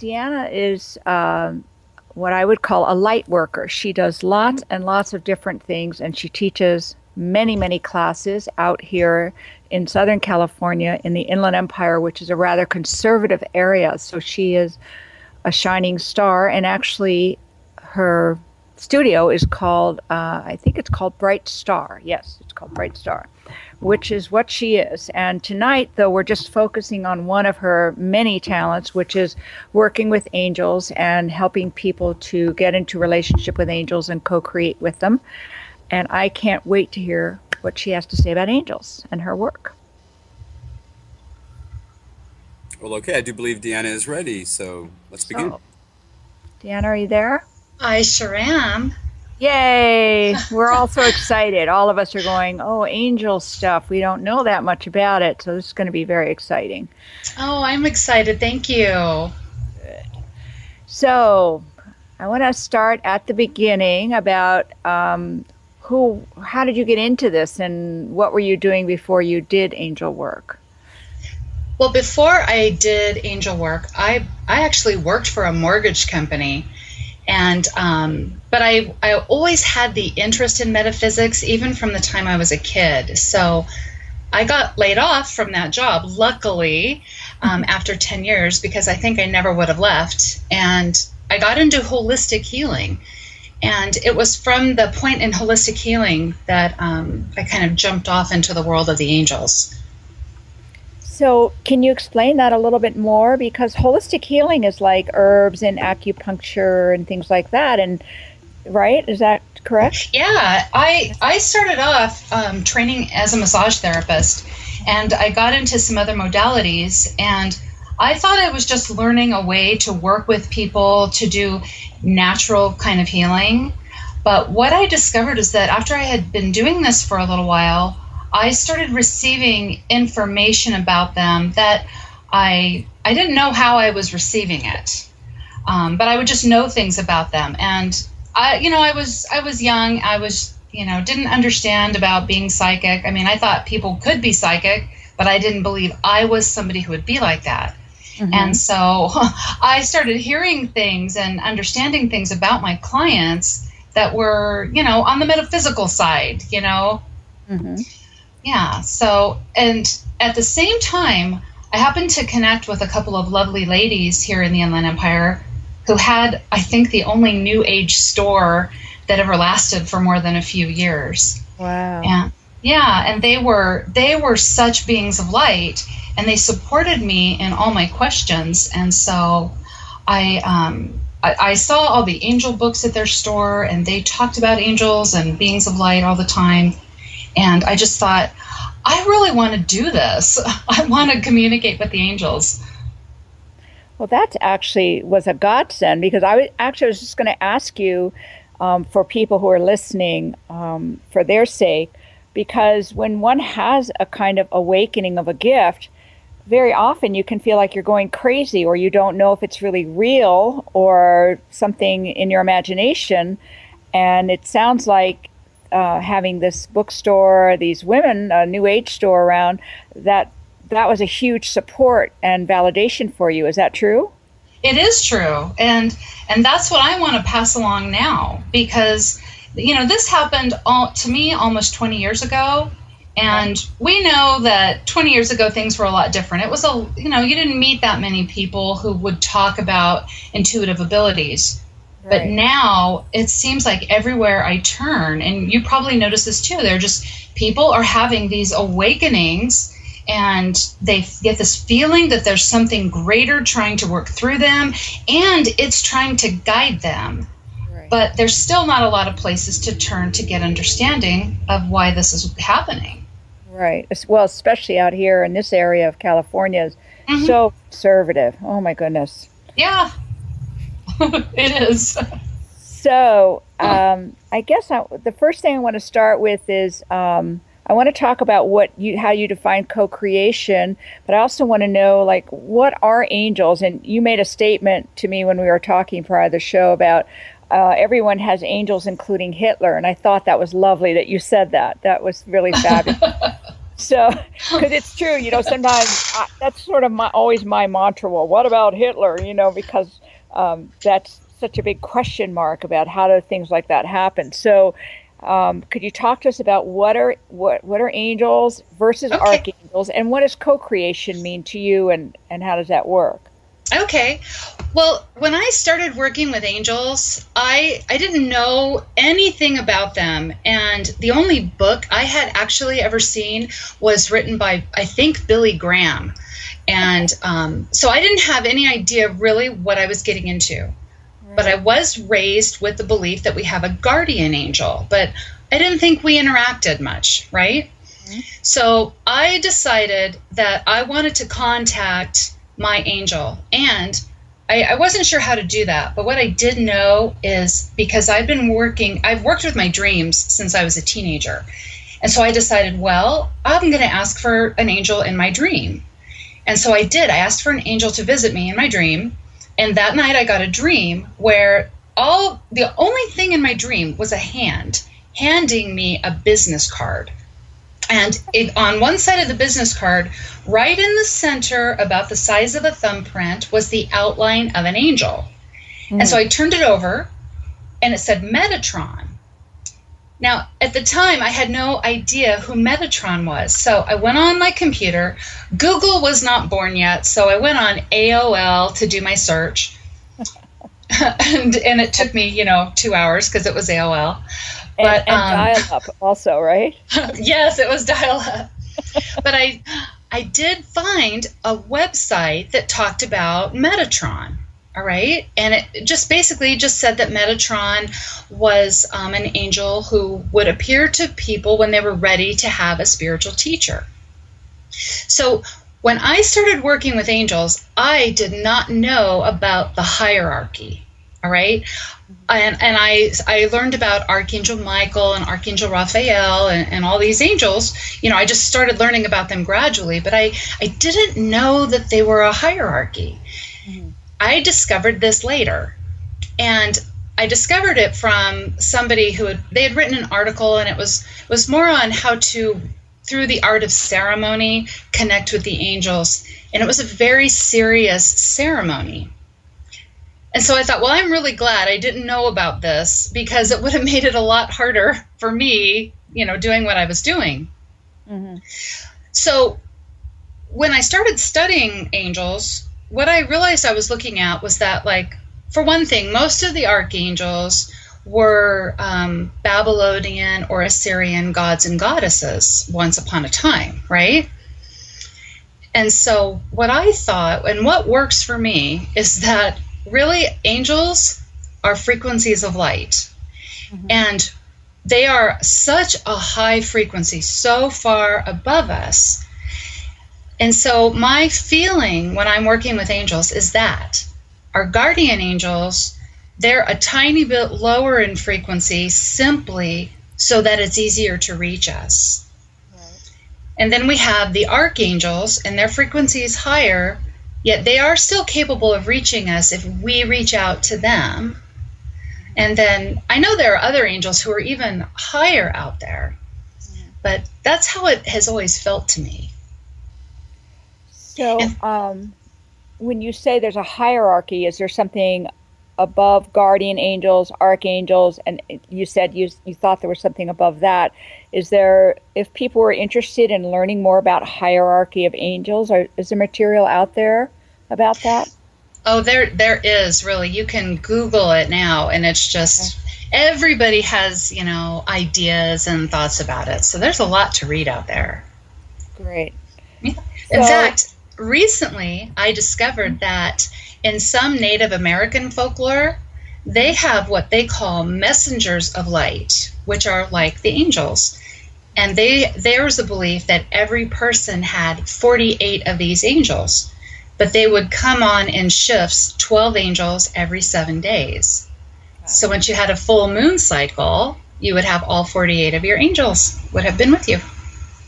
Deanna is what I would call a light worker. She does lots and lots of different things, and she teaches many, many classes out here in Southern California in the Inland Empire, which is a rather conservative area. So she is a shining star, and actually her studio is called, I think it's called Bright Star. Yes, it's called Bright Star, which is what she is. And tonight, though, we're just focusing on one of her many talents, which is working with angels and helping people to get into relationship with angels and co-create with them. And I can't wait to hear what she has to say about angels and her work. Well, okay, I do believe Deanna is ready, so let's begin. Deanna, are you there? I sure am. Yay! We're all so excited. All of us are going, oh, angel stuff. We don't know that much about it, so this is going to be very exciting. Oh, I'm excited. Thank you. Good. So I want to start at the beginning about how did you get into this and what were you doing before you did angel work? Well, before I did angel work, I actually worked for a mortgage company. And but I always had the interest in metaphysics, even from the time I was a kid. So I got laid off from that job, luckily, after 10 years, because I think I never would have left. And I got into holistic healing. And it was from the point in holistic healing that I kind of jumped off into the world of the angels. So can you explain that a little bit more? Because holistic healing is like herbs and acupuncture and things like that. And right? Is that correct? Yeah, I started off training as a massage therapist, and I got into some other modalities, and I thought I was just learning a way to work with people to do natural kind of healing. But what I discovered is that after I had been doing this for a little while, I started receiving information about them that I didn't know how I was receiving it, but I would just know things about them. And I was young. I was didn't understand about being psychic. I mean, I thought people could be psychic, but I didn't believe I was somebody who would be like that. Mm-hmm. And so I started hearing things and understanding things about my clients that were on the metaphysical side. Mm-hmm. Yeah. So, and at the same time, I happened to connect with a couple of lovely ladies here in the Inland Empire who had, I think, the only New Age store that ever lasted for more than a few years. Wow. And yeah, and they were such beings of light, and they supported me in all my questions. And so I saw all the angel books at their store, and they talked about angels and beings of light all the time. And I just thought, I really want to do this. I want to communicate with the angels. Well, that actually was a godsend, because I was just going to ask you for people who are listening, for their sake, because when one has a kind of awakening of a gift, very often you can feel like you're going crazy, or you don't know if it's really real or something in your imagination. And it sounds like having this bookstore, these women, a New Age store around, that was a huge support and validation for you. Is that true? It is true. And that's what I want to pass along now, because, this happened to me almost 20 years ago. And we know that 20 years ago, things were a lot different. It was you didn't meet that many people who would talk about intuitive abilities. Right. But now it seems like everywhere I turn, and you probably notice this too, people are having these awakenings, and they get this feeling that there's something greater trying to work through them, and it's trying to guide them. Right. But there's still not a lot of places to turn to get understanding of why this is happening. Right. Well, especially out here in this area of California is so conservative. Oh, my goodness. Yeah. It is. So I guess the first thing I want to start with is I want to talk about how you define co-creation, but I also want to know, like, what are angels? And you made a statement to me when we were talking prior to the show about everyone has angels, including Hitler. And I thought that was lovely that you said that. That was really fabulous. So, because it's true, sometimes that's sort of always my mantra. Well, what about Hitler? Because that's such a big question mark about how do things like that happen. So, could you talk to us about what are angels versus Okay. archangels, and what does co-creation mean to you, and how does that work? Okay. Well, when I started working with angels, I didn't know anything about them. And the only book I had actually ever seen was written by, I think, Billy Graham. And so I didn't have any idea really what I was getting into. But I Right. was raised with the belief that we have a guardian angel, but I didn't think we interacted much, right? Mhm. So I decided that I wanted to contact my angel. And I wasn't sure how to do that. But what I did know is because I've worked with my dreams since I was a teenager. And so I decided, well, I'm going to ask for an angel in my dream. And so I did. I asked for an angel to visit me in my dream. And that night I got a dream where the only thing in my dream was a hand handing me a business card. And on one side of the business card, right in the center, about the size of a thumbprint, was the outline of an angel. And so Mhm. I turned it over and it said Metatron. Now, at the time, I had no idea who Metatron was. So I went on my computer. Google was not born yet. So I went on AOL to do my search. And it took me, 2 hours because it was AOL. And But dial up also, right? yes, it was dial up. But I did find a website that talked about Metatron. All right. And it just basically just said that Metatron was an angel who would appear to people when they were ready to have a spiritual teacher. So when I started working with angels, I did not know about the hierarchy. All right. And I learned about Archangel Michael and Archangel Raphael and all these angels. I just started learning about them gradually, but I didn't know that they were a hierarchy. Mhm. I discovered this later. And I discovered it from somebody they had written an article, and it was more on how to, through the art of ceremony, connect with the angels. And it was a very serious ceremony. And so I thought, well, I'm really glad I didn't know about this because it would have made it a lot harder for me, doing what I was doing. Mhm. So when I started studying angels, what I realized I was looking at was that, like, for one thing, most of the archangels were Babylonian or Assyrian gods and goddesses once upon a time, right? And so what I thought, and what works for me, is that really angels are frequencies of light. Mhm. And they are such a high frequency, so far above us. And so my feeling when I'm working with angels is that our guardian angels, they're a tiny bit lower in frequency simply so that it's easier to reach us. Right. And then we have the archangels, and their frequency is higher, yet they are still capable of reaching us if we reach out to them. And then I know there are other angels who are even higher out there, Mhm. but that's how it has always felt to me. So, And when you say there's a hierarchy, is there something above guardian angels, archangels, and you said you thought there was something above that? Is there, if people were interested in learning more about hierarchy of angels, or is there material out there about that? oh, there is really. You can Google it now, and it's Okay, just everybody has, ideas and thoughts about it. So there's a lot to read out there. great. Yeah. In So, fact, recently I discovered that in some Native American folklore, they mhm, have what they call messengers of light, which are like the angels. And there's a belief that every person had 48 of these angels, but they would come on in shifts, 12 angels every 7 days. So wow, once you had a full moon cycle, you would have all 48 of your angels would have been with you.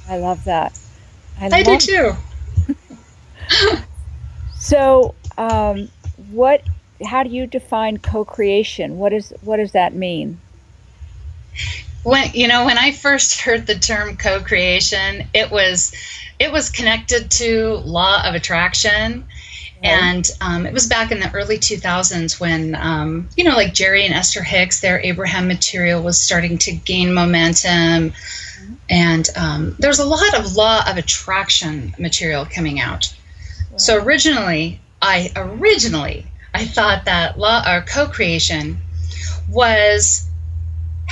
I love that. I I do love too. So, what? How do you define co-creation? What does that mean? When I first heard the term co-creation, it was connected to law of attraction. Right. And it was back in the early 2000s when, like Jerry and Esther Hicks, their Abraham material was starting to gain momentum. And there's a lot of law of attraction material coming out. Right. So originally, I thought that law or co-creation was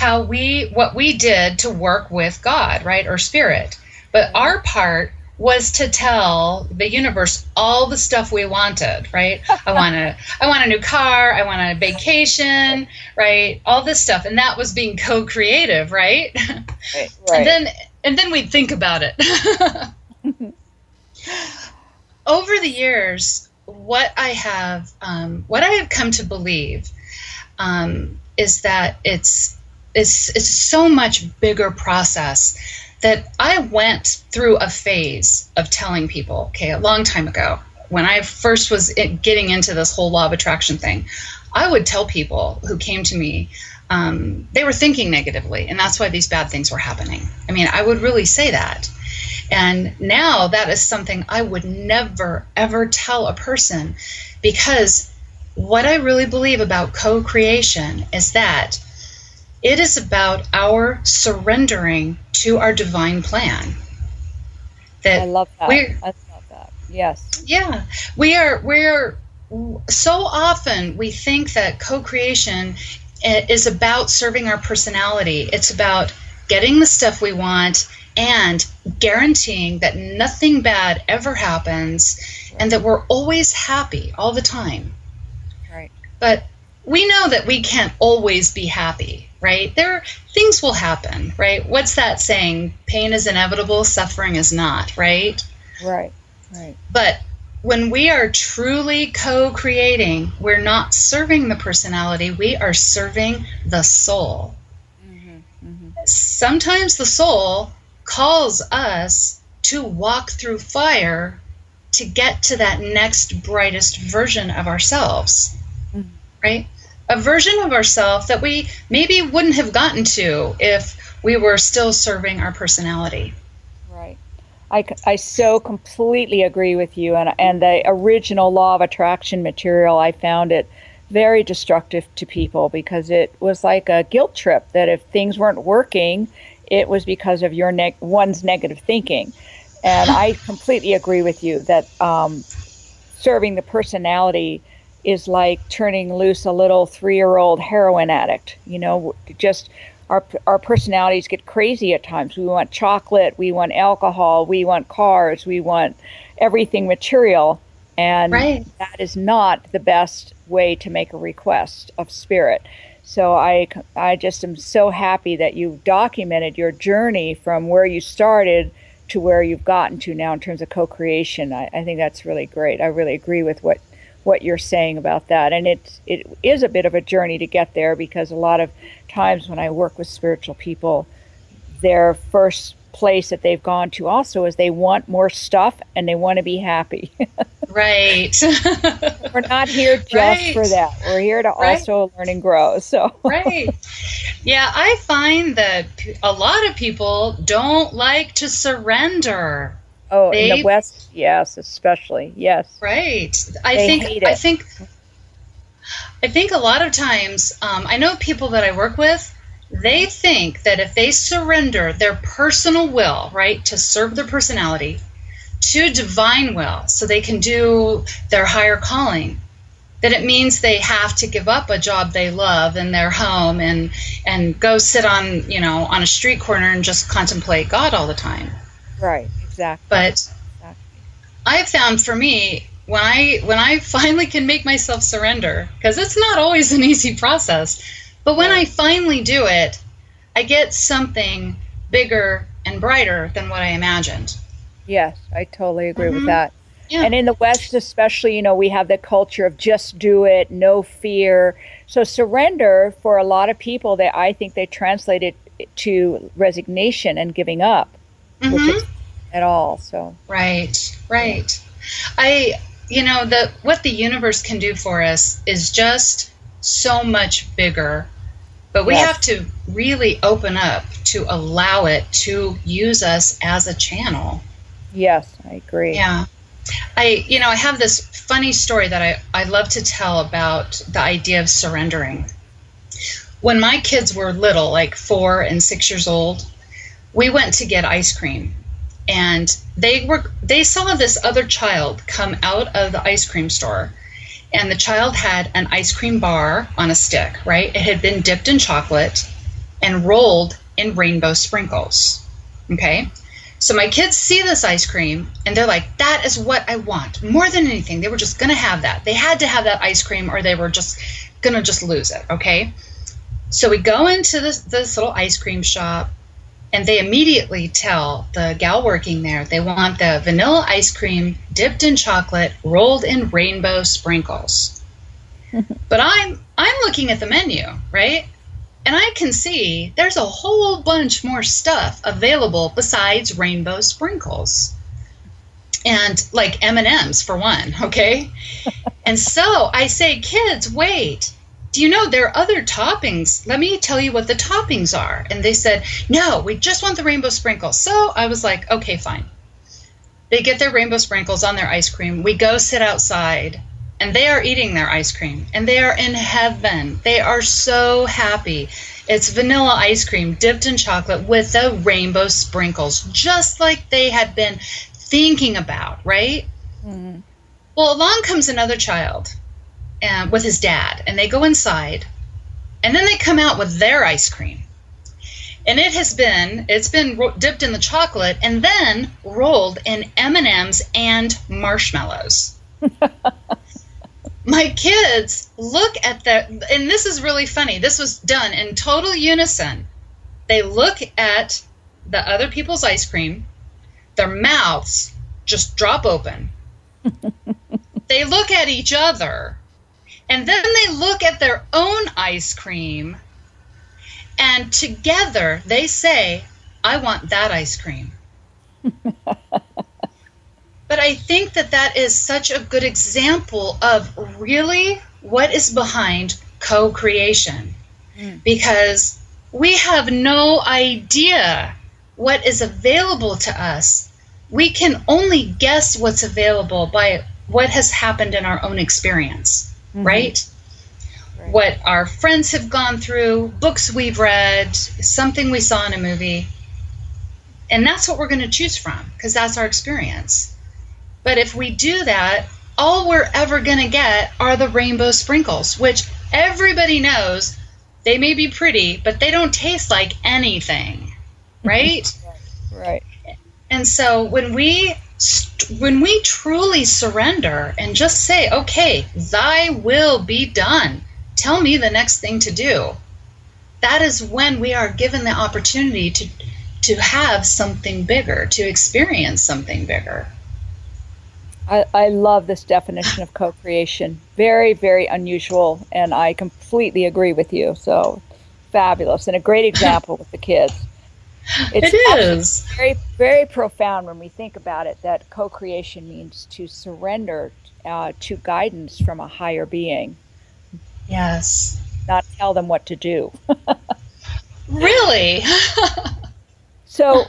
what we did to work with God, right, or spirit. But our part was to tell the universe all the stuff we wanted, right? I want a new car, I want a vacation, right? All this stuff, and that was being co-creative, right? Right. And then we'd think about it. Over the years, what I have come to believe is that it's so much bigger process that I went through a phase of telling people, a long time ago, when I first was getting into this whole law of attraction thing, I would tell people who came to me, they were thinking negatively, and that's why these bad things were happening. I mean, I would really say that. And now that is something I would never, ever tell a person, because what I really believe about co-creation is that it is about our surrendering to our divine plan. I love that. I love that. Yes. Yeah. We're so often we think that co-creation is about serving our personality. It's about getting the stuff we want and guaranteeing that nothing bad ever happens, and that we're always happy all the time. Right. But we know that we can't always be happy, right? Things will happen, right? What's that saying? Pain is inevitable, suffering is not, right? Right. But when we are truly co-creating, we're not serving the personality, we are serving the soul. Sometimes the soul calls us to walk through fire to get to that next brightest version of ourselves, right? A version of ourselves that we maybe wouldn't have gotten to if we were still serving our personality. Right. I so completely agree with you. And the original law of attraction material, I found it very destructive to people, because it was like a guilt trip that if things weren't working, it was because of your one's negative thinking. And I completely agree with you that serving the personality is like turning loose a little 3-year-old heroin addict. Just our personalities get crazy at times. We want chocolate, we want alcohol, we want cars, we want everything material. And that is not the best way to make a request of spirit. So I just am so happy that you've documented your journey from where you started to where you've gotten to now in terms of co-creation. I think that's really great. I really agree with what you're saying about that. And it is a bit of a journey to get there, because a lot of times when I work with spiritual people, their first place that they've gone to also is they want more stuff and they want to be happy. Right. We're not here just for that. We're here to also learn and grow. So Right. Yeah, I find that a lot of people don't like to surrender. Oh, in the West, yes, especially. Yes. Right. I think a lot of times, I know people that I work with, they think that if they surrender their personal will, right, to serve their personality, to divine will, so they can do their higher calling, that it means they have to give up a job they love in their home and go sit on a street corner and just contemplate God all the time. Right, exactly. But I've found for me, when I finally can make myself surrender, because it's not always an easy process, but when I finally do it, I get something bigger and brighter than what I imagined. Yes, I totally agree with that. Yeah. And in the West especially, we have the culture of just do it, no fear. So surrender, for a lot of people, I think they translate it to resignation and giving up, which is at all. So Right. What the universe can do for us is just so much bigger But we Yes. have to really open up to allow it to use us as a channel. Yes, I agree. Yeah. I have this funny story that I love to tell about the idea of surrendering. When my kids were little, like 4 and 6 years old, we went to get ice cream, and they saw this other child come out of the ice cream store, and the child had an ice cream bar on a stick, right? It had been dipped in chocolate and rolled in rainbow sprinkles. Okay? So my kids see this ice cream and they're like, that is what I want. More than anything, they were just going to have that. They had to have that ice cream or they were just going to just lose it. Okay? So we go into this little ice cream shop, and they immediately tell the gal working there they want the vanilla ice cream dipped in chocolate, rolled in rainbow sprinkles. But I'm looking at the menu, right? And I can see there's a whole bunch more stuff available besides rainbow sprinkles. And like M&Ms for one, okay? And so I say, kids, wait. Do you know there are other toppings? Let me tell you what the toppings are. And they said, no, we just want the rainbow sprinkles. So I was like, okay, fine. They get their rainbow sprinkles on their ice cream. We go sit outside, and they are eating their ice cream, and they are in heaven. They are so happy. It's vanilla ice cream dipped in chocolate with the rainbow sprinkles, just like they had been thinking about, right? Mm-hmm. Well, along comes another child with his dad, and they go inside, and then they come out with their ice cream. And it's been dipped in the chocolate and then rolled in M&Ms and marshmallows. My kids look at that, and this is really funny. This was done in total unison. They look at the other people's ice cream. Their mouths just drop open. They look at each other, and then they look at their own ice cream, and together they say, I want that ice cream. But I think that is such a good example of really what is behind co-creation. Because we have no idea what is available to us. We can only guess what's available by what has happened in our own experience, right? What our friends have gone through, books we've read, something we saw in a movie. And that's what we're going to choose from, because that's our experience. But if we do that, all we're ever going to get are the rainbow sprinkles, which everybody knows they may be pretty, but they don't taste like anything, right? Right. And so when we truly surrender and just say, okay, thy will be done, tell me the next thing to do, that is when we are given the opportunity to have something bigger, to experience something bigger. I love this definition of co-creation. Very, very unusual, and I completely agree with you. So fabulous, and a great example with the kids. It is very, very profound when we think about it, that co-creation means to surrender to guidance from a higher being. Yes. Not tell them what to do. Really? So,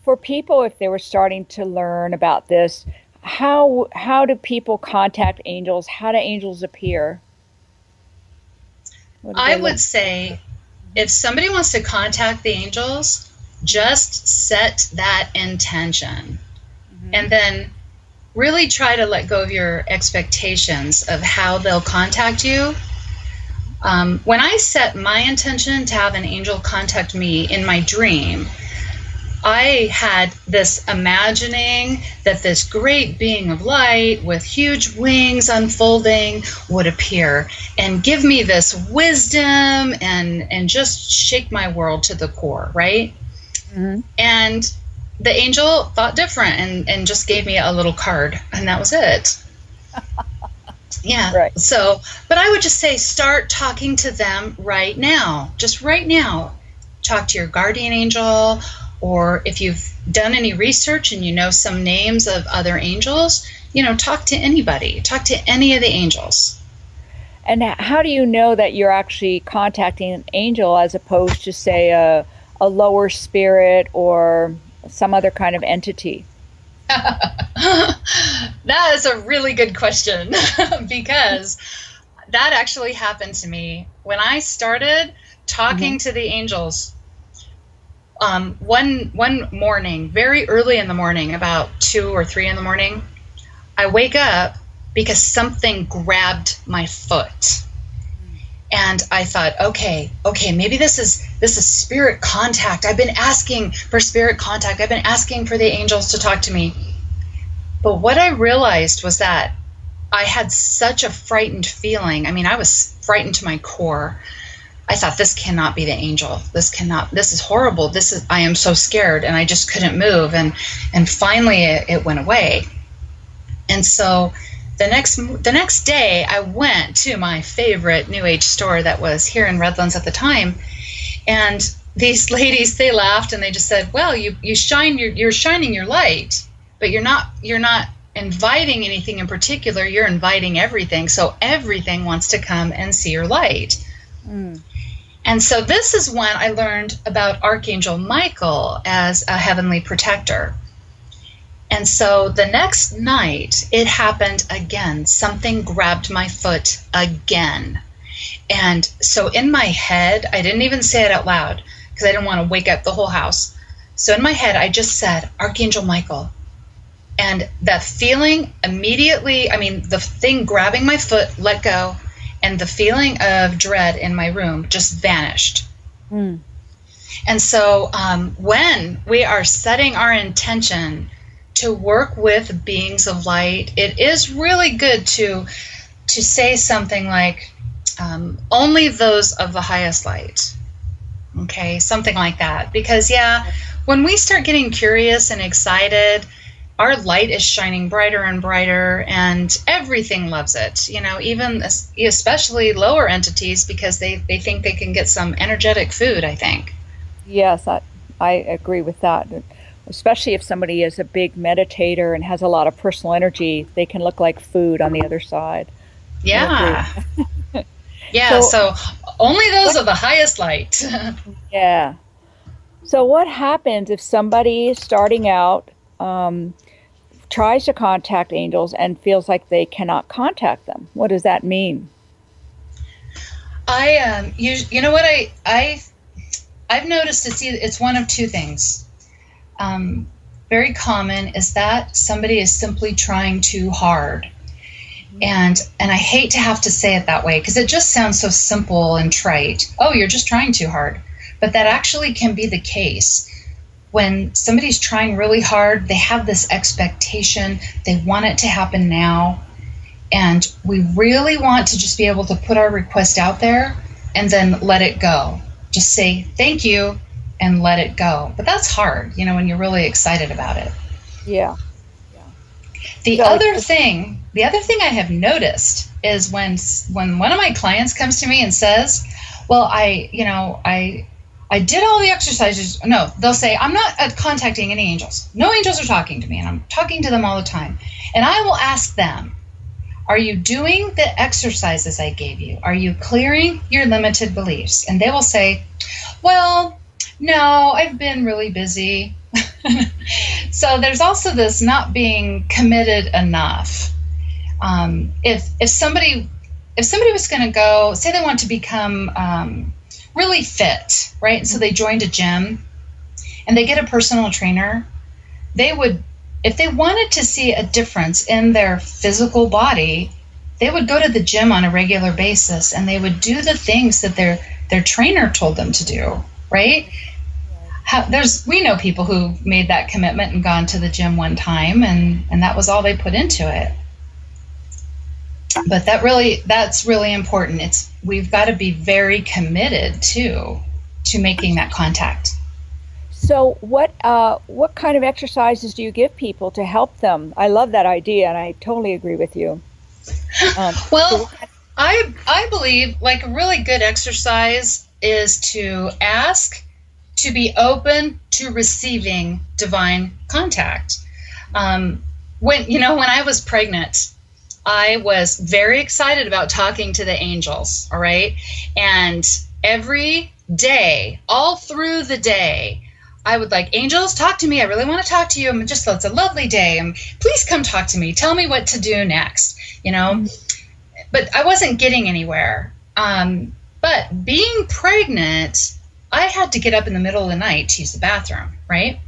for people, if they were starting to learn about this, how do people contact angels? How do angels appear? I would say if somebody wants to contact the angels, just set that intention. And then really try to let go of your expectations of how they'll contact you. When I set my intention to have an angel contact me in my dream, I had this imagining that this great being of light with huge wings unfolding would appear and give me this wisdom and just shake my world to the core, right? And the angel thought different and just gave me a little card, and that was it. Yeah. Right. So, but I would just say start talking to them right now. Just right now. Talk to your guardian angel, or if you've done any research and you know some names of other angels, talk to anybody. Talk to any of the angels. And how do you know that you're actually contacting an angel as opposed to, say, a lower spirit or some other kind of entity? That is a really good question because that actually happened to me when I started talking to the angels. One morning, very early in the morning, about 2 or 3 in the morning, I wake up because something grabbed my foot. And I thought, okay, maybe this is spirit contact. I've been asking for spirit contact. I've been asking for the angels to talk to me. But what I realized was that I had such a frightened feeling. I mean, I was frightened to my core. I thought, this cannot be the angel. This is horrible. I am so scared, and I just couldn't move. And finally it went away. And so the next day, I went to my favorite New Age store that was here in Redlands at the time, and these ladies, they laughed and they just said, "Well, you're shining your light, but you're not inviting anything in particular. You're inviting everything. So everything wants to come and see your light." Mm. And so this is when I learned about Archangel Michael as a heavenly protector. And so the next night, it happened again. Something grabbed my foot again. And so in my head, I didn't even say it out loud because I didn't want to wake up the whole house. So in my head, I just said, Archangel Michael. And that feeling immediately, the thing grabbing my foot let go, and the feeling of dread in my room just vanished. Mm. And so when we are setting our intention to work with beings of light, it is really good to say something like, only those of the highest light. Okay, something like that. Because, when we start getting curious and excited, our light is shining brighter and brighter, and everything loves it. Even especially lower entities, because they think they can get some energetic food, I think. Yes, I agree with that. Especially if somebody is a big meditator and has a lot of personal energy, they can look like food on the other side. Yeah. Yeah, so only those of the highest light. Yeah. So what happens if somebody starting out tries to contact angels and feels like they cannot contact them? What does that mean? You know what I've noticed, it's one of two things. Very common is that somebody is simply trying too hard. And I hate to have to say it that way because it just sounds so simple and trite. Oh, you're just trying too hard. But that actually can be the case. When somebody's trying really hard, they have this expectation, they want it to happen now. And we really want to just be able to put our request out there and then let it go. Just say thank you and let it go. But that's hard, when you're really excited about it. Yeah. The other thing I have noticed is when one of my clients comes to me and says, "Well, I did all the exercises." No, they'll say, "I'm not contacting any angels. No angels are talking to me, and I'm talking to them all the time." And I will ask them, "Are you doing the exercises I gave you? Are you clearing your limited beliefs?" And they will say, "Well, no, I've been really busy." So there's also this not being committed enough. If somebody was going to go, say they want to become really fit, right? And so they joined a gym and they get a personal trainer. They would, if they wanted to see a difference in their physical body, they would go to the gym on a regular basis and they would do the things that their trainer told them to do, right? We know people who made that commitment and gone to the gym one time and that was all they put into it. But that's really important. We've got to be very committed to making that contact. So what kind of exercises do you give people to help them? I love that idea, and I totally agree with you. Well, I believe like a really good exercise is to ask to be open to receiving divine contact. When I was pregnant, I was very excited about talking to the angels, all right? And every day, all through the day, I would like, angels, talk to me. I really want to talk to you. It's a lovely day. Please come talk to me. Tell me what to do next, you know? But I wasn't getting anywhere. But being pregnant, I had to get up in the middle of the night to use the bathroom, right?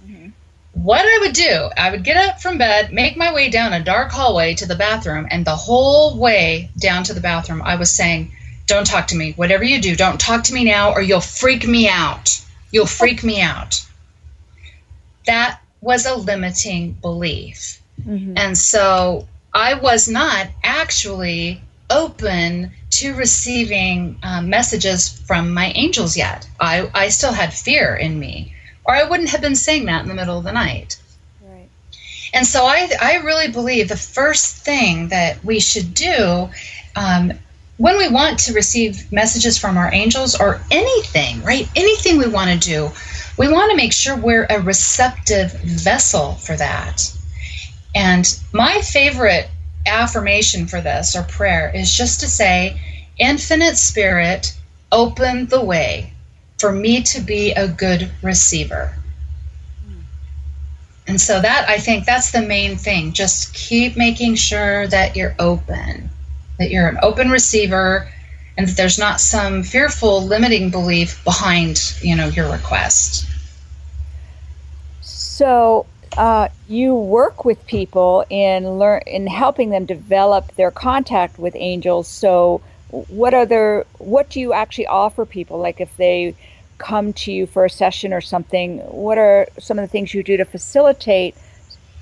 Mm-hmm. What I would do, I would get up from bed, make my way down a dark hallway to the bathroom, and the whole way down to the bathroom, I was saying, don't talk to me. Whatever you do, don't talk to me now or you'll freak me out. You'll freak me out. That was a limiting belief. Mm-hmm. And so I was not actually open to receiving messages from my angels yet. I still had fear in me, or I wouldn't have been saying that in the middle of the night. Right. And so I really believe the first thing that we should do when we want to receive messages from our angels or anything, right? Anything we want to do, we want to make sure we're a receptive vessel for that. And my favorite affirmation for this or prayer is just to say, Infinite Spirit, open the way for me to be a good receiver. And so that, I think that's the main thing. Just keep making sure that you're open, that you're an open receiver, and that there's not some fearful limiting belief behind, your request. So you work with people in helping them develop their contact with angels. So what do you actually offer people? Like if they come to you for a session or something, what are some of the things you do to facilitate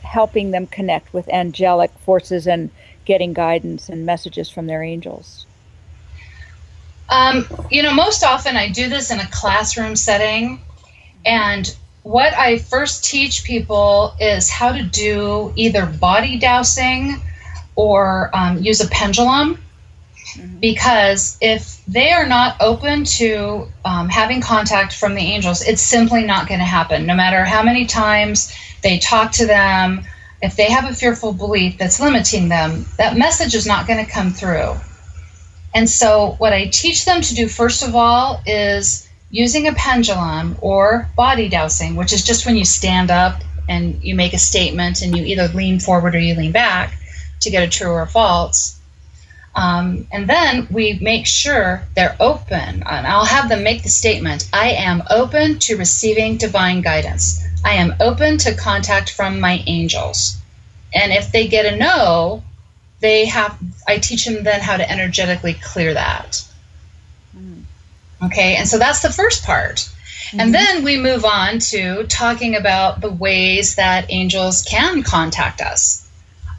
helping them connect with angelic forces and getting guidance and messages from their angels? Most often I do this in a classroom setting, and what I first teach people is how to do either body dowsing or use a pendulum, because if they are not open to having contact from the angels, it's simply not going to happen. No matter how many times they talk to them, if they have a fearful belief that's limiting them, that message is not going to come through. And so what I teach them to do first of all is using a pendulum or body dowsing, which is just when you stand up and you make a statement and you either lean forward or you lean back to get a true or false. And then we make sure they're open, and I'll have them make the statement, I am open to receiving divine guidance. I am open to contact from my angels. And if they get a no, I teach them then how to energetically clear that. Okay, and so that's the first part. Mm-hmm. And then we move on to talking about the ways that angels can contact us.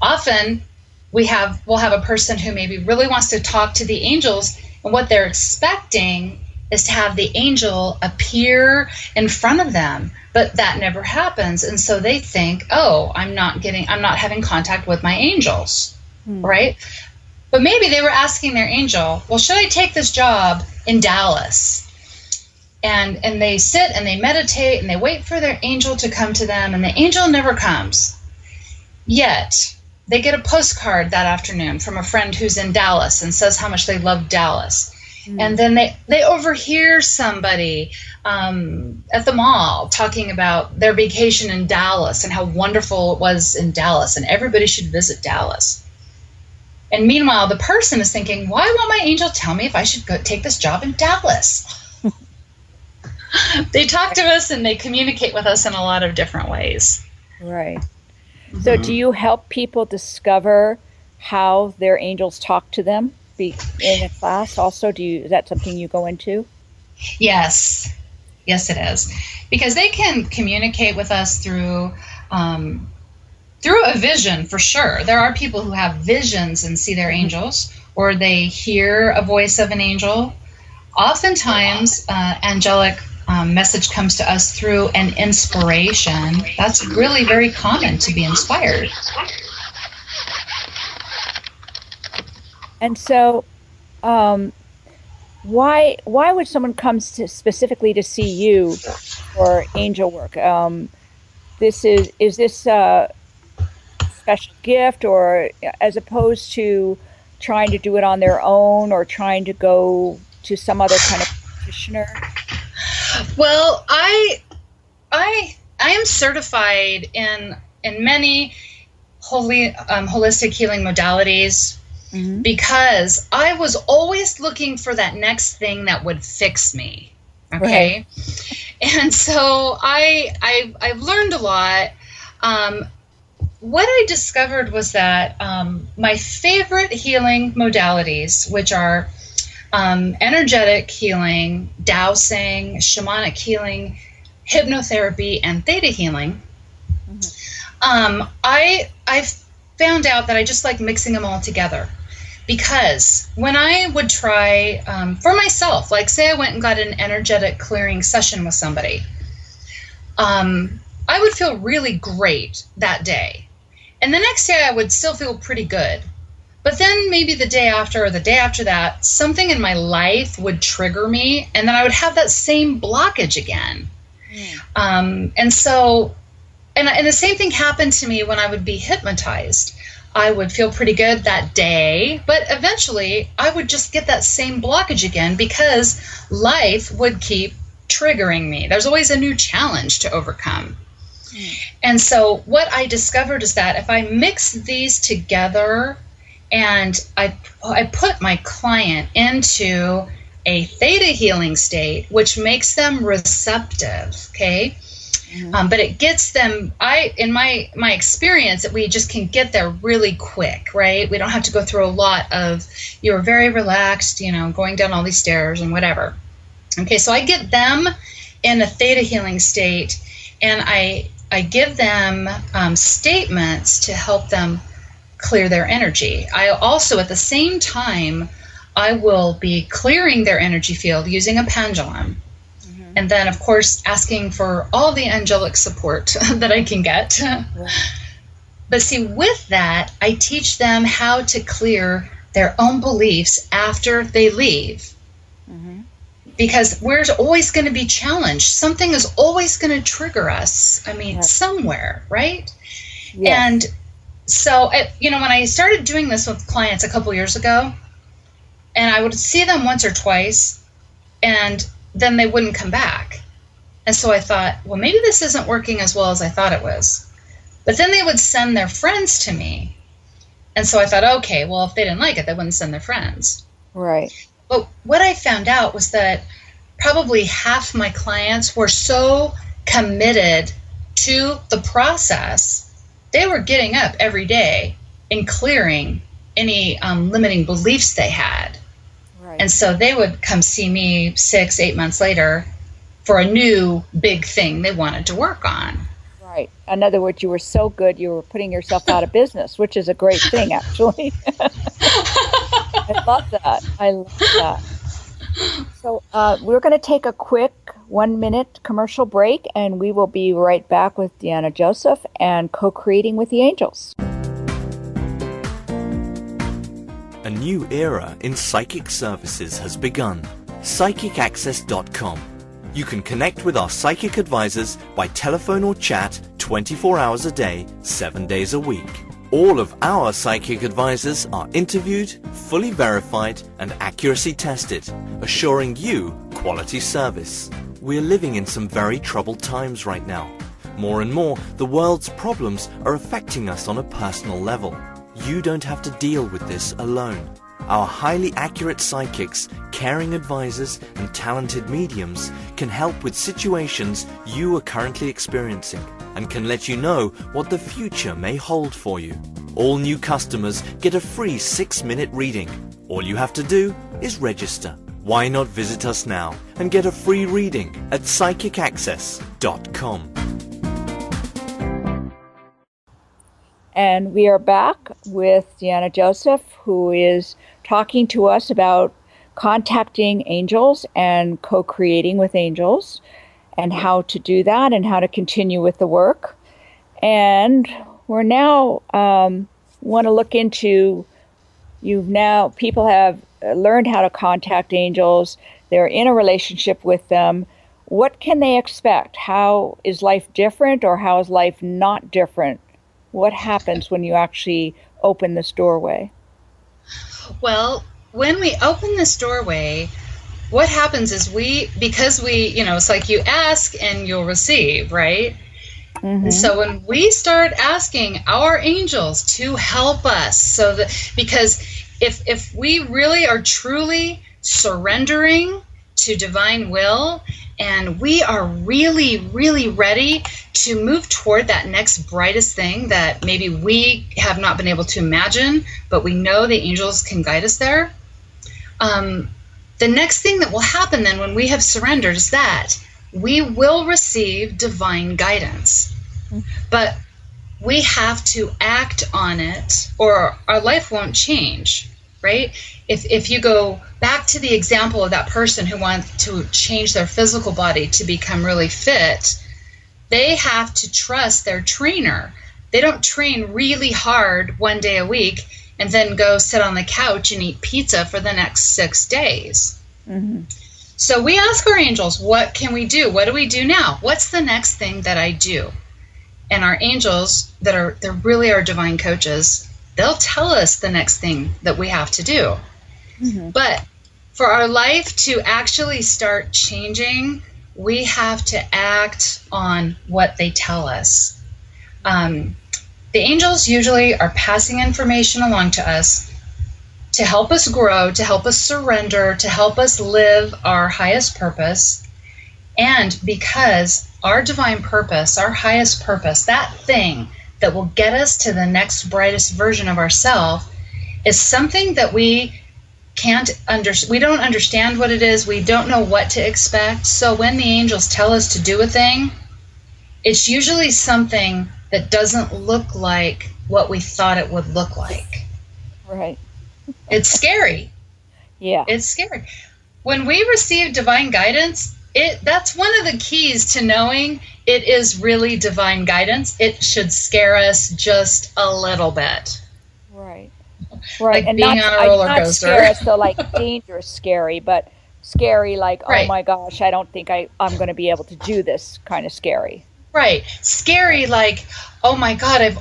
Often we'll have a person who maybe really wants to talk to the angels, and what they're expecting is to have the angel appear in front of them, but that never happens. And so they think, oh, I'm not having contact with my angels, right? But maybe they were asking their angel, well, should I take this job in Dallas? And they sit and they meditate and they wait for their angel to come to them, and the angel never comes. Yet they get a postcard that afternoon from a friend who's in Dallas and says how much they love Dallas. And then they overhear somebody at the mall talking about their vacation in Dallas and how wonderful it was in Dallas and everybody should visit Dallas. And meanwhile, the person is thinking, why won't my angel tell me if I should go take this job in Dallas? They talk to us and they communicate with us in a lot of different ways. Right. Mm-hmm. So do you help people discover how their angels talk to them in a class also? Is that something you go into? Yes. Yes, it is. Because they can communicate with us through a vision, for sure. There are people who have visions and see their angels, or they hear a voice of an angel. Oftentimes, angelic message comes to us through an inspiration. That's really very common, to be inspired. And so, why would someone come specifically to see you for angel work? Is this special gift, or as opposed to trying to do it on their own or trying to go to some other kind of practitioner? Well, I am certified in many holistic healing modalities Hmm. because I was always looking for that next thing that would fix me. Right. Okay, and so I've learned a lot. Um, what I discovered was that my favorite healing modalities, which are energetic healing, dowsing, shamanic healing, hypnotherapy, and theta healing, Hmm. I've found out that I just like mixing them all together. Because when I would try for myself, like say I went and got an energetic clearing session with somebody, I would feel really great that day. And the next day I would still feel pretty good. But then maybe the day after or the day after that, something in my life would trigger me, and then I would have that same blockage again. Mm. And so, and the same thing happened to me when I would be hypnotized. I would feel pretty good that day, but eventually I would just get that same blockage again because life would keep triggering me. There's always a new challenge to overcome. Mm. And so what I discovered is that if I mix these together and I put my client into a theta healing state, which makes them receptive, okay? Hmm. But it gets them, in my experience, we just can get there really quick, right? We don't have to go through a lot of, you're very relaxed, going down all these stairs and whatever. Okay, so I get them in a theta healing state, and I give them statements to help them clear their energy. I also, at the same time, I will be clearing their energy field using a pendulum. Hmm. And then, of course, asking for all the angelic support that I can get. Right. But see, with that, I teach them how to clear their own beliefs after they leave. Hmm. Because we're always going to be challenged. Something is always going to trigger us. I mean, Right. somewhere, right? Yes. And so, when I started doing this with clients a couple years ago, and I would see them once or twice, and then they wouldn't come back. And so I thought, well, maybe this isn't working as well as I thought it was. But then they would send their friends to me. And so I thought, okay, well, if they didn't like it, they wouldn't send their friends. Right. But what I found out was that probably half my clients were so committed to the process, they were getting up every day and clearing any limiting beliefs they had. Right. And so they would come see me 6, 8 months later for a new big thing they wanted to work on. Right. In other words, you were so good, you were putting yourself out of business, which is a great thing, actually. I love that. I love that. So we're going to take a quick 1 minute commercial break, and we will be right back with Deanna Joseph and co-creating with the angels. A new era in psychic services has begun. PsychicAccess.com. You can connect with our psychic advisors by telephone or chat 24 hours a day, 7 days a week. All of our psychic advisors are interviewed, fully verified, and accuracy tested, assuring you quality service. We're living in some very troubled times right now. More and more, the world's problems are affecting us on a personal level. You don't have to deal with this alone. Our highly accurate psychics, caring advisors, and talented mediums can help with situations you are currently experiencing and can let you know what the future may hold for you. All new customers get a free 6-minute reading. All you have to do is register. Why not visit us now and get a free reading at PsychicAccess.com. And we are back with Deanna Joseph, who is talking to us about contacting angels and co-creating with angels and how to do that and how to continue with the work. And we're now want to look into, people have learned how to contact angels. They're in a relationship with them. What can they expect? How is life different, or how is life not different What happens when you actually open this doorway? Well, when we open this doorway, what happens is because it's like you ask and you'll receive, right? And Mm-hmm. so when we start asking our angels to help us, because if we really are truly surrendering to divine will, and we are really, really ready to move toward that next brightest thing that maybe we have not been able to imagine, but we know the angels can guide us there. The next thing that will happen then when we have surrendered is that we will receive divine guidance. But we have to act on it or our life won't change, right? If you go back to the example of that person who wants to change their physical body to become really fit, they have to trust their trainer. They don't train really hard one day a week and then go sit on the couch and eat pizza for the next 6 days. Mm-hmm. So we ask our angels, what can we do? What do we do now? What's the next thing that I do? And our angels they're really our divine coaches, they'll tell us the next thing that we have to do. Mm-hmm. But for our life to actually start changing, we have to act on what they tell us. The angels usually are passing information along to us to help us grow, to help us surrender, to help us live our highest purpose. And because our divine purpose, our highest purpose, that thing that will get us to the next brightest version of ourselves is something that we we don't understand what it is. We don't know what to expect. So when the angels tell us to do a thing, it's usually something that doesn't look like what we thought it would look like. Right. It's scary. Yeah. It's scary. When we receive divine guidance, that's one of the keys to knowing it is really divine guidance. It should scare us just a little bit. Right. Right. Like And being on a roller not coaster. scare us, so like dangerous scary, but scary like, Right. oh my gosh, I don't think I'm going to be able to do this kind of scary. Right. Scary like, oh my God,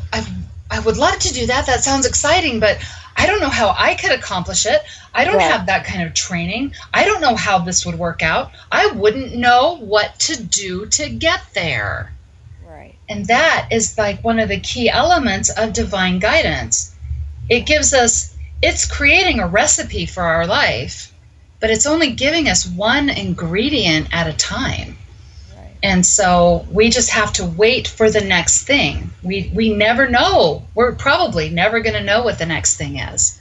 I would love to do that. That sounds exciting, but I don't know how I could accomplish it. I don't Right. have that kind of training. I don't know how this would work out. I wouldn't know what to do to get there. Right. And that is like one of the key elements of divine guidance. It's creating a recipe for our life, but it's only giving us one ingredient at a time. Right. And so we just have to wait for the next thing. We never know. We're probably never going to know what the next thing is.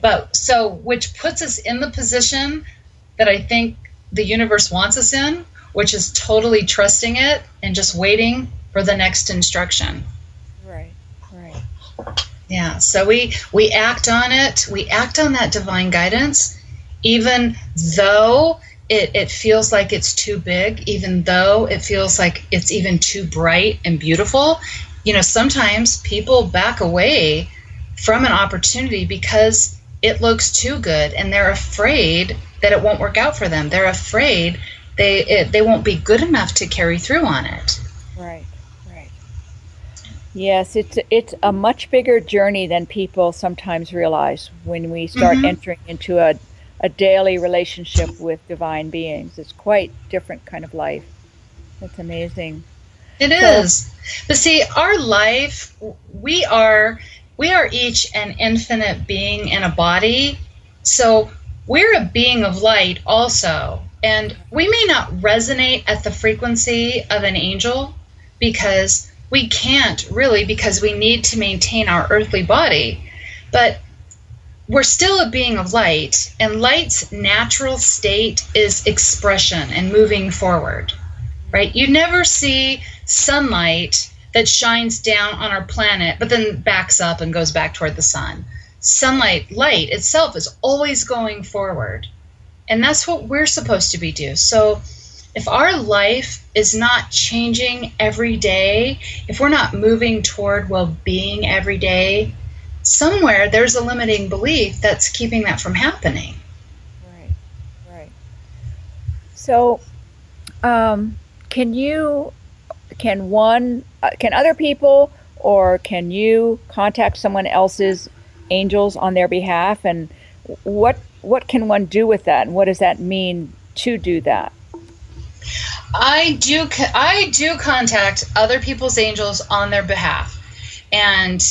Right. Which puts us in the position that I think the universe wants us in, which is totally trusting it and just waiting for the next instruction. Right. Right. Yeah, so we act on it. We act on that divine guidance, even though it feels like it's too big, even though it feels like it's even too bright and beautiful. Sometimes people back away from an opportunity because it looks too good and they're afraid that it won't work out for them. They're afraid they won't be good enough to carry through on it. Right. Right. Yes, it's a much bigger journey than people sometimes realize when we start Mm-hmm. entering into a daily relationship with divine beings. It's quite different kind of life. That's amazing. It So, is. But see, our life, we are each an infinite being in a body. So we're a being of light also. And we may not resonate at the frequency of an angel because we can't really, because we need to maintain our earthly body. But we're still a being of light, and light's natural state is expression and moving forward, right? You never see sunlight that shines down on our planet, but then backs up and goes back toward the sun. Light itself is always going forward. And that's what we're supposed to be doing. So if our life is not changing every day, if we're not moving toward well-being every day, somewhere there's a limiting belief that's keeping that from happening. right, right. So, can other people or can you contact someone else's angels on their behalf? And what can one do with that? And what does that mean to do that? I do contact other people's angels on their behalf, and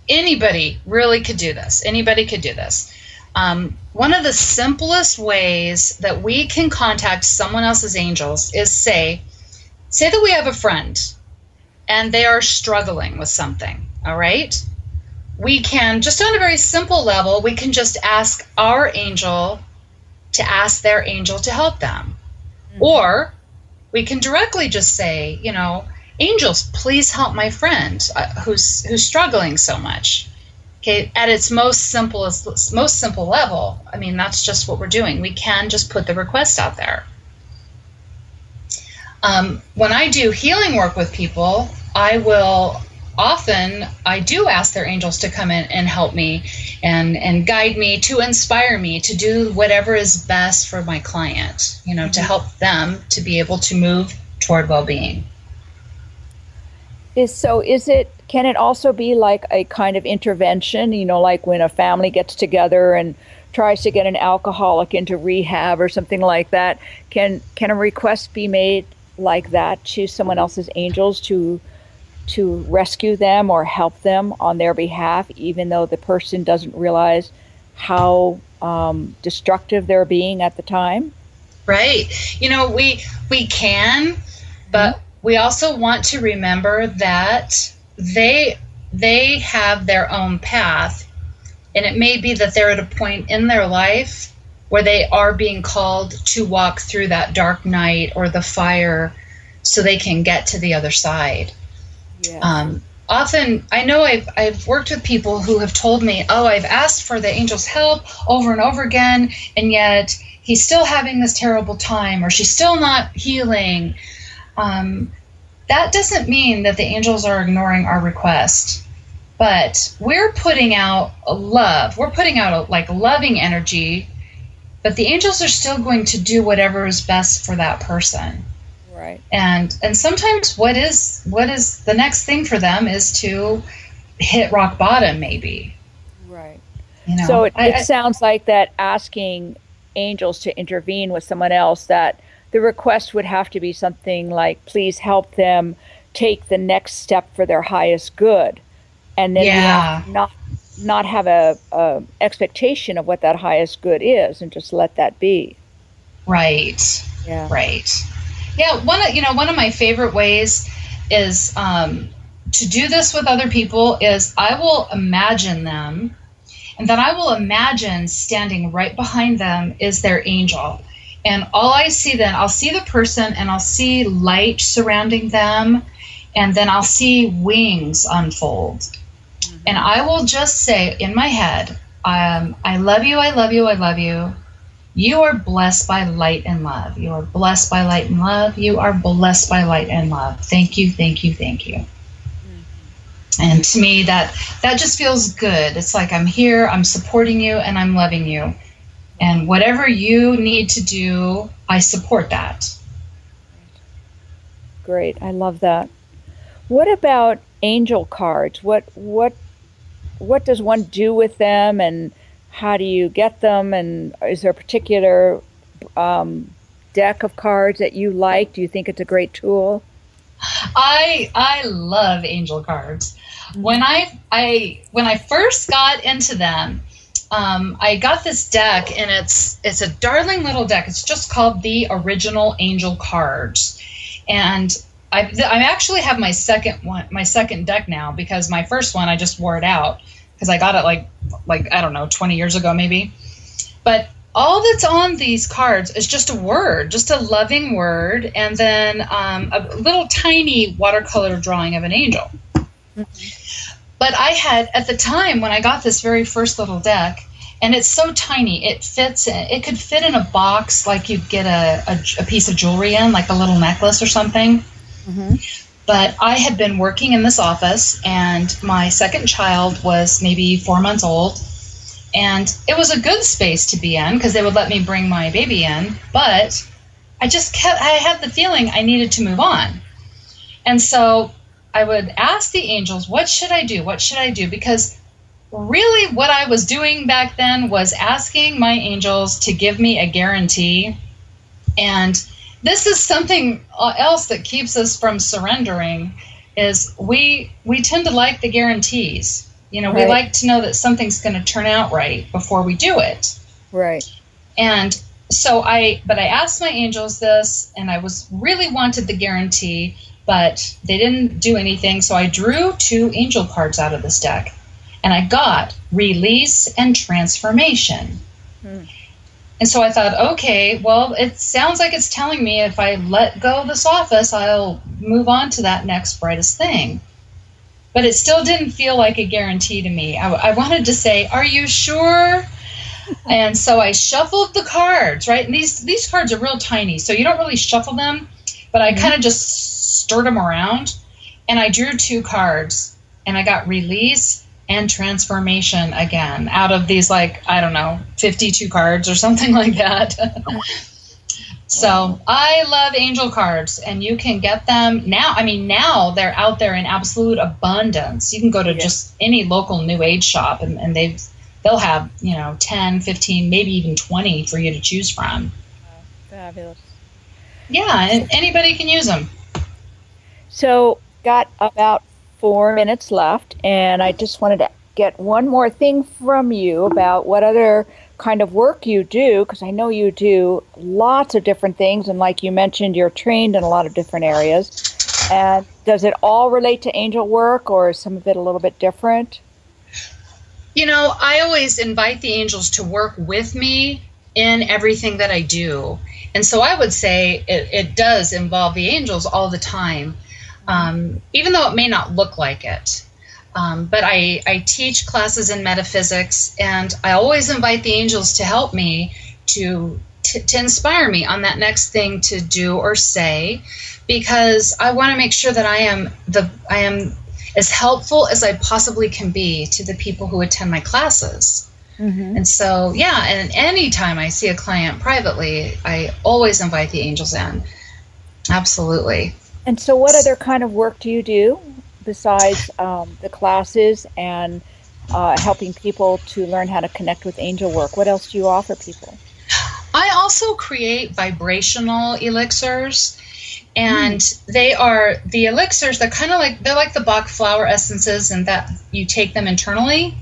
anybody really could do this. Anybody could do this. One of the simplest ways that we can contact someone else's angels is say that we have a friend and they are struggling with something. All right. We can just on a very simple level, we can just ask our angel to ask their angel to help them. Mm-hmm. Or we can directly just say, angels, please help my friend who's struggling so much. Okay, at its most simple level, I mean, that's just what we're doing. We can just put the request out there. When I do healing work with people, I do ask their angels to come in and help me and guide me, to inspire me to do whatever is best for my client, to help them to be able to move toward well-being. Can it also be like a kind of intervention, like when a family gets together and tries to get an alcoholic into rehab or something like that? Can a request be made like that to someone else's angels to rescue them or help them on their behalf, even though the person doesn't realize how destructive they're being at the time? Right. We can, but we also want to remember that they have their own path, and it may be that they're at a point in their life where they are being called to walk through that dark night or the fire so they can get to the other side. Yeah. Often, I know I've worked with people who have told me, I've asked for the angel's help over and over again, and yet he's still having this terrible time, or she's still not healing. That doesn't mean that the angels are ignoring our request, but we're putting out love. We're putting out loving energy, but the angels are still going to do whatever is best for that person. Right. And sometimes what is the next thing for them is to hit rock bottom, maybe. Right. So it sounds like that asking angels to intervene with someone else, that the request would have to be something like, please help them take the next step for their highest good. And then we have not have a expectation of what that highest good is, and just let that be. Right. Yeah. Right. Yeah. One of my favorite ways is to do this with other people is I will imagine them, and then I will imagine standing right behind them is their angel. And all I see then, I'll see the person and I'll see light surrounding them, and then I'll see wings unfold. Mm-hmm. And I will just say in my head, I love you, I love you, I love you. You are blessed by light and love. You are blessed by light and love. You are blessed by light and love. Thank you, thank you, thank you. Mm-hmm. And to me, that just feels good. It's like I'm here, I'm supporting you, and I'm loving you. And whatever you need to do, I support that. Great. I love that. What about angel cards? What does one do with them, and how do you get them? And is there a particular deck of cards that you like? Do you think it's a great tool? I love angel cards. Mm-hmm. When I first got into them, I got this deck, and it's a darling little deck. It's just called the Original Angel Cards, and I actually have my second deck now, because my first one I just wore it out because I got it like I don't know, 20 years ago maybe. But all that's on these cards is just a word, just a loving word, and then a little tiny watercolor drawing of an angel. Mm-hmm. But I had, at the time when I got this very first little deck, and it's so tiny, it could fit in a box like you'd get a piece of jewelry in, like a little necklace or something. Mm-hmm. But I had been working in this office, and my second child was maybe 4 months old, and it was a good space to be in because they would let me bring my baby in, but I had the feeling I needed to move on. And so I would ask the angels, what should I do? What should I do? Because really what I was doing back then was asking my angels to give me a guarantee. And this is something else that keeps us from surrendering, is we tend to like the guarantees. You know, we like to know that something's going to turn out right before we do it. Right. And so I asked my angels this, and I really wanted the guarantee, but they didn't do anything. So I drew 2 angel cards out of this deck, and I got release and transformation. And so I thought, okay, well, it sounds like it's telling me if I let go of this office, I'll move on to that next brightest thing. But it still didn't feel like a guarantee to me. I wanted to say, are you sure? And so I shuffled the cards, right? And these cards are real tiny, so you don't really shuffle them, but I kind of just stirred them around, and I drew 2 cards, and I got release and transformation again out of these, like, I don't know, 52 cards or something like that. So I love angel cards, and you can get them now. I mean, now they're out there in absolute abundance. You can go to just any local New Age shop, and they'll have, 10, 15, maybe even 20 for you to choose from. Fabulous. Yeah, and anybody can use them. So, got about 4 minutes left, and I just wanted to get one more thing from you about what other kind of work you do, because I know you do lots of different things, and like you mentioned, you're trained in a lot of different areas. And does it all relate to angel work, or is some of it a little bit different? I always invite the angels to work with me in everything that I do. And so I would say it does involve the angels all the time, even though it may not look like it. But I teach classes in metaphysics, and I always invite the angels to help me to inspire me on that next thing to do or say, because I want to make sure that I am as helpful as I possibly can be to the people who attend my classes. And so, and anytime I see a client privately, I always invite the angels in. Absolutely. And so what other kind of work do you do besides the classes and helping people to learn how to connect with angel work? What else do you offer people? I also create vibrational elixirs. And they are the elixirs. They're like the Bach flower essences, and that you take them internally.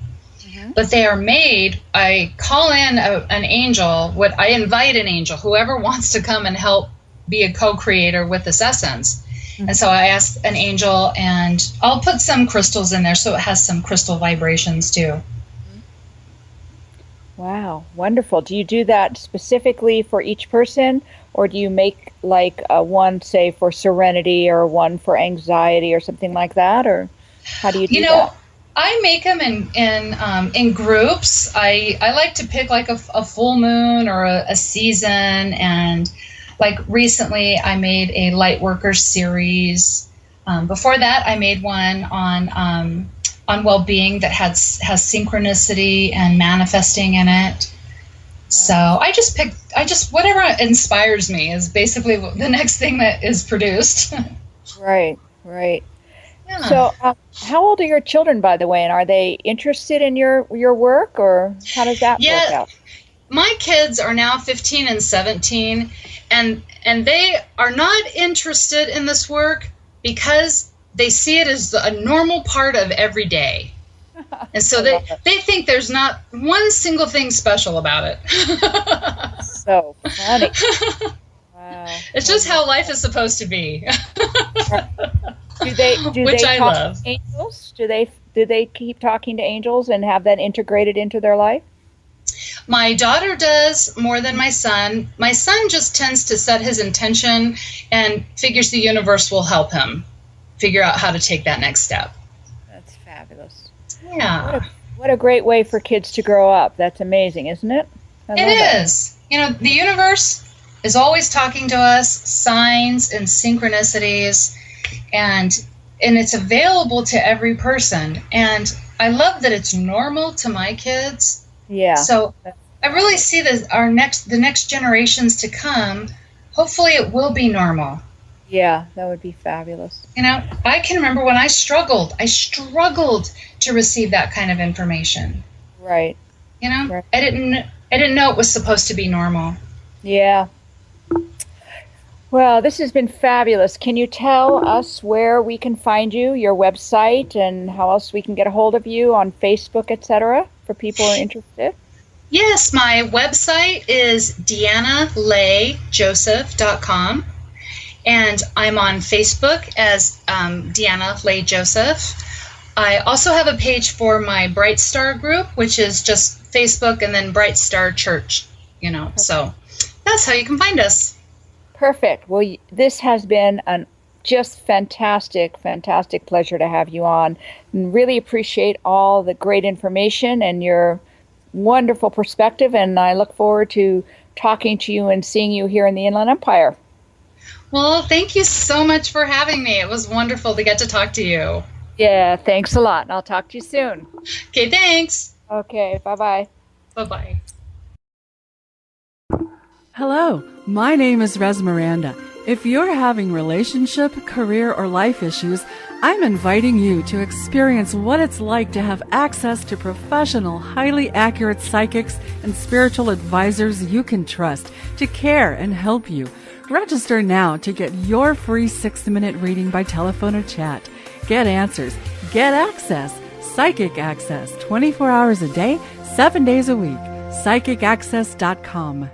But they are made. I call in an angel. I invite an angel, whoever wants to come and help be a co-creator with this essence. And so I ask an angel, and I'll put some crystals in there so it has some crystal vibrations too. Wow, wonderful. Do you do that specifically for each person, or do you make like one, say, for serenity or one for anxiety or something like that? Or how do you do that? I make them in groups. I like to pick like a full moon or a season. And like recently I made a light worker series. Before that I made one on well-being that has synchronicity and manifesting in it. So I just whatever inspires me is basically the next thing that is produced. Right. Yeah. So how old are your children, by the way, and are they interested in your work, or how does that work out? My kids are now 15 and 17, and they are not interested in this work because they see it as a normal part of every day. And so they think there's not one single thing special about it. So funny. Wow. It's just how life is supposed to be. Do they Which I talk love. to angels? Do they keep talking to angels and have that integrated into their life? My daughter does more than my son. My son just tends to set his intention and figures the universe will help him figure out how to take that next step. That's fabulous. Yeah. What a great way for kids to grow up. That's amazing, isn't it? It is. The universe is always talking to us, signs and synchronicities, and it's available to every person. And I love that it's normal to my kids. Yeah. So I really see that the next generations to come, hopefully it will be normal. Yeah, that would be fabulous. I can remember when I struggled. I struggled to receive that kind of information. Right. Right. I didn't know it was supposed to be normal. Yeah. Well, this has been fabulous. Can you tell us where we can find you, your website, and how else we can get a hold of you on Facebook, etc., for people who are interested? Yes, my website is deannalaijoseph.com, and I'm on Facebook as Deanna Lay Joseph. I also have a page for my Bright Star group, which is just Facebook and then Bright Star Church, so that's how you can find us. Perfect. Well, this has been an just fantastic, fantastic pleasure to have you on. And really appreciate all the great information and your wonderful perspective. And I look forward to talking to you and seeing you here in the Inland Empire. Well, thank you so much for having me. It was wonderful to get to talk to you. Yeah, thanks a lot. And I'll talk to you soon. Okay, thanks. Okay, bye-bye. Bye-bye. Hello, my name is Res Miranda. If you're having relationship, career, or life issues, I'm inviting you to experience what it's like to have access to professional, highly accurate psychics and spiritual advisors you can trust to care and help you. Register now to get your free 6-minute reading by telephone or chat. Get answers, get access, psychic access, 24 hours a day, 7 days a week. PsychicAccess.com.